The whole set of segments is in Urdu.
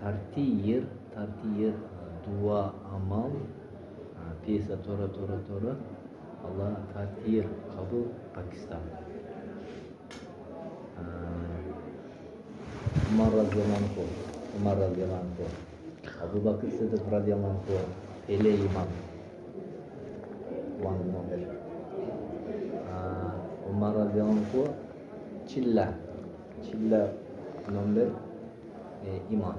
tartiyir dua amal piyasa tora Allah tartiyir kabul Pakistan. Umar radhiyallahu anhu, Abu Bakr Siddiq radhiyallahu anhu, Pele imam. One number. Umar radhiyallahu anhu, Chilla number imam.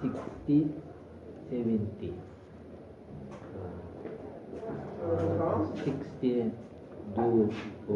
60-70. 62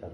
4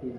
3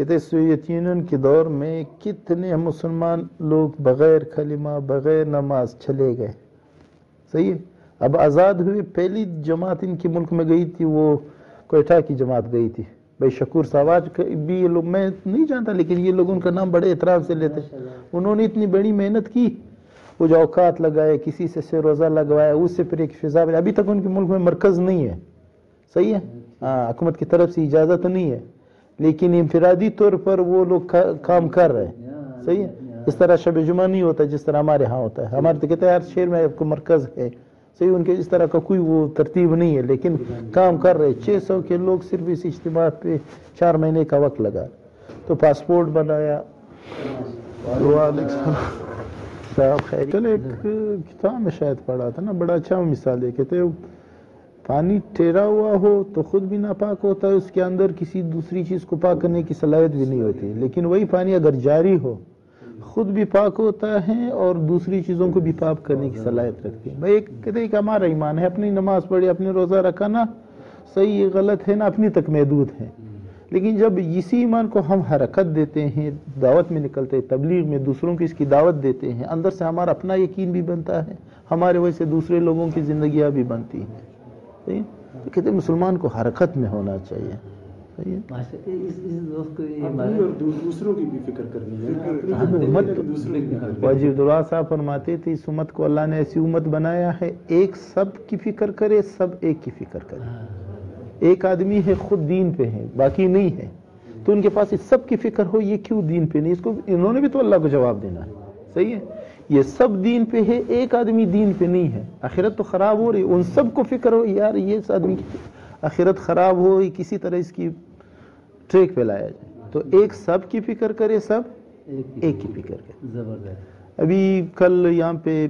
کہتے سوویت یونین کے دور میں کتنے مسلمان لوگ بغیر کلمہ بغیر نماز چلے گئے. صحیح ہے. اب آزاد ہوئی پہلی جماعت ان کے ملک میں گئی تھی وہ کوئٹہ کی جماعت گئی تھی. بھائی شکور صاحب آج بھی یہ لوگ میں نہیں جانتا لیکن یہ لوگ ان کا نام بڑے احترام سے لیتے. انہوں نے اتنی بڑی محنت کی, وہ جو اوقات لگائے, کسی سے روزہ لگوایا, اس سے پھر ایک فضا بنی. ابھی تک ان کے ملک میں مرکز نہیں ہے. صحیح ہے. ہاں حکومت کی طرف سے اجازت نہیں ہے لیکن انفرادی طور پر وہ لوگ کام کر رہے ہیں. صحیح ہے. اس طرح شب جمعہ نہیں ہوتا جس طرح ہمارے ہاں ہوتا ہے. ہمارے تو کہتے ہیں ہر شہر میں آپ کو مرکز ہے. صحیح. ان کے اس طرح کا کوئی وہ ترتیب نہیں ہے لیکن کام کر رہے. 600 کے لوگ صرف اس اجتماع پہ 4 مہینے کا وقت لگا تو پاسپورٹ بنایا. صاحب خیر. چلے ایک کتاب میں شاید پڑھا تھا نا, بڑا اچھا مثال ہے. کہتے پانی ٹھہرا ہوا ہو تو خود بھی ناپاک ہوتا ہے, اس کے اندر کسی دوسری چیز کو پاک کرنے کی صلاحیت بھی نہیں ہوتی. لیکن وہی پانی اگر جاری ہو خود بھی پاک ہوتا ہے اور دوسری چیزوں کو بھی پاک کرنے کی صلاحیت رکھتی ہے. بھائی ایک کہتے ہیں کہ ہمارا ایمان ہے, اپنی نماز پڑھی, اپنی روزہ رکھا نا, صحیح غلط ہے نا, اپنی تک محدود ہے. لیکن جب اسی ایمان کو ہم حرکت دیتے ہیں, دعوت میں نکلتے ہیں, تبلیغ میں دوسروں کی اس کی دعوت دیتے ہیں, اندر سے ہمارا اپنا یقین بھی بنتا ہے, ہمارے وجہ سے دوسرے لوگوں کی زندگیاں بھی بنتی ہیں. صحیح. تو کہتے ہیں مسلمان کو حرکت میں ہونا چاہیے. دوسروں کی بھی فکر کرنی ہے. واجب اللہ صاحب فرماتے تھے اس امت کو اللہ نے ایسی امت بنایا ہے ایک سب کی فکر کرے, سب ایک کی فکر کرے. ایک آدمی ہے خود دین پہ ہے باقی نہیں ہے تو ان کے پاس سب کی فکر ہو, یہ کیوں دین پہ نہیں, اس کو انہوں نے بھی تو اللہ کو جواب دینا ہے. صحیح ہے. یہ سب دین پہ ہے, ایک آدمی دین پہ نہیں ہے, آخرت تو خراب ہو رہی. ان سب کو فکر ہو یار یہ اس آدمی کی آخرت خراب ہو, کسی طرح اس کی ٹریک پہ لایا جائے. تو ایک سب کی فکر کرے, سب ایک کی فکر کرے. زبردست. ابھی کل یہاں پہ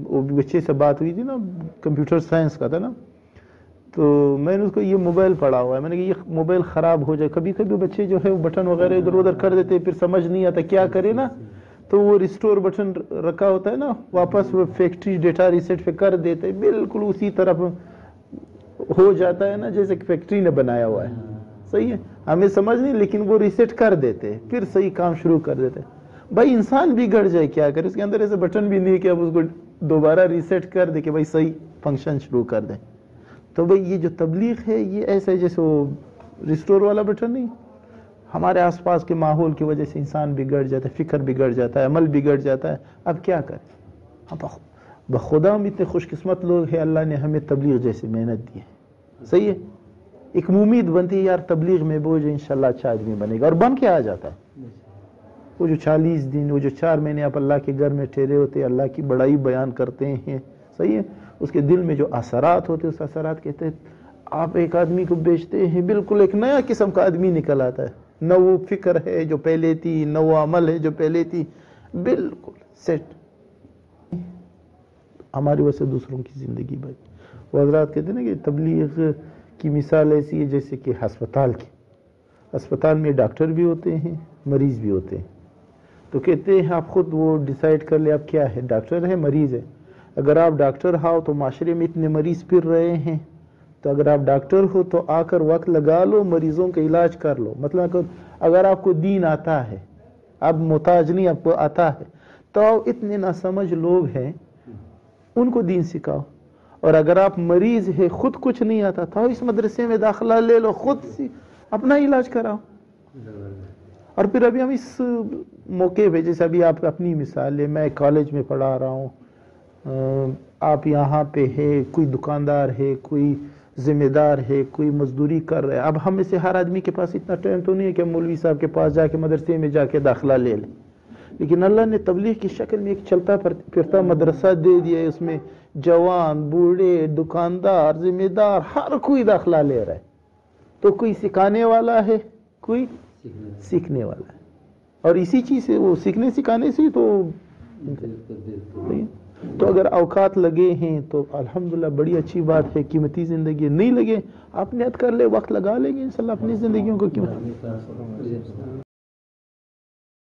وہ بچے سے بات ہوئی تھی نا, کمپیوٹر سائنس کا تھا نا, تو میں نے اس کو یہ موبائل پڑھا ہوا ہے, میں نے کہا یہ موبائل خراب ہو جائے. کبھی کبھی بچے جو ہے وہ بٹن وغیرہ ادھر ادھر کر دیتے, پھر سمجھ نہیں آتا کیا کرے نا, تو وہ ریسٹور بٹن رکھا ہوتا ہے نا, واپس وہ فیکٹری ڈیٹا ریسیٹ پہ کر دیتے, بالکل اسی طرف ہو جاتا ہے نا جیسے فیکٹری نے بنایا ہوا ہے. صحیح ہے. ہمیں سمجھ نہیں لیکن وہ ریسیٹ کر دیتے, پھر صحیح کام شروع کر دیتے. بھائی انسان بھی گڑ جائے کیا کرے, اس کے اندر ایسے بٹن بھی نہیں کہ اب اس کو دوبارہ ریسیٹ کر دے کہ بھائی صحیح فنکشن شروع کر دیں. تو بھئی یہ جو تبلیغ ہے یہ ایسا ہے جیسے وہ ریسٹور والا بٹن نہیں. ہمارے آس پاس کے ماحول کی وجہ سے انسان بگڑ جاتا ہے, فکر بگڑ جاتا ہے, عمل بگڑ جاتا ہے. اب کیا کریں, اب بخدا ہم اتنے خوش قسمت لوگ ہیں, اللہ نے ہمیں تبلیغ جیسی محنت دی ہے. صحیح ہے. ایک امید بنتی ہے یار تبلیغ میں وہ جو انشاءاللہ اچھا آدمی بنے گا, اور بن کے آ جاتا ہے. وہ جو 40 دن وہ جو 4 مہینے آپ اللہ کے گھر میں ٹھہرے ہوتے, اللہ کی بڑائی بیان کرتے ہیں. صحیح ہے. اس کے دل میں جو اثرات ہوتے اس اثرات کے تحت آپ ایک آدمی کو بیچتے ہیں, بالکل ایک نیا قسم کا آدمی نکل آتا ہے. نہ وہ فکر ہے جو پہلے تھی, نہ وہ عمل ہے جو پہلے تھی, بالکل سیٹ. ہماری وجہ سے دوسروں کی زندگی بھائی. وہ حضرات کہتے ہیں نا کہ تبلیغ کی مثال ایسی ہے جیسے کہ ہسپتال کی. ہسپتال میں ڈاکٹر بھی ہوتے ہیں, مریض بھی ہوتے ہیں. تو کہتے ہیں آپ خود وہ ڈیسائیڈ کر لیں آپ کیا ہے, ڈاکٹر ہے مریض ہے. اگر آپ ڈاکٹر ہو تو معاشرے میں اتنے مریض پھر رہے ہیں, تو اگر آپ ڈاکٹر ہو تو آ کر وقت لگا لو, مریضوں کا علاج کر لو. مطلب اگر آپ کو دین آتا ہے, آپ محتاج نہیں, آپ کو آتا ہے, تو اتنے ناسمجھ لوگ ہیں ان کو دین سکھاؤ. اور اگر آپ مریض ہے خود کچھ نہیں آتا تو اس مدرسے میں داخلہ لے لو, خود اپنا علاج کراؤ. اور پھر ابھی ہم اس موقع پہ جیسے ابھی آپ اپنی مثال لیں, میں کالج میں پڑھا رہا ہوں, آپ یہاں پہ ہے, کوئی دکاندار ہے, کوئی ذمہ دار ہے, کوئی مزدوری کر رہا ہے. اب ہم میں سے ہر آدمی کے پاس اتنا ٹائم تو نہیں ہے کہ مولوی صاحب کے پاس جا کے مدرسے میں جا کے داخلہ لے لیں. لیکن اللہ نے تبلیغ کی شکل میں ایک چلتا پھرتا مدرسہ دے دیا ہے, اس میں جوان, بوڑھے, دکاندار, ذمہ دار, ہر کوئی داخلہ لے رہا ہے. تو کوئی سکھانے والا ہے, کوئی سیکھنے والا ہے. اور اسی چیز سے وہ سیکھنے سکھانے سے تو اگر اوقات لگے ہیں تو الحمدللہ بڑی اچھی بات ہے. قیمتی زندگی نہیں لگے آپ نیت کر لے, وقت لگا لیں گے انشاءاللہ اپنی زندگیوں کو.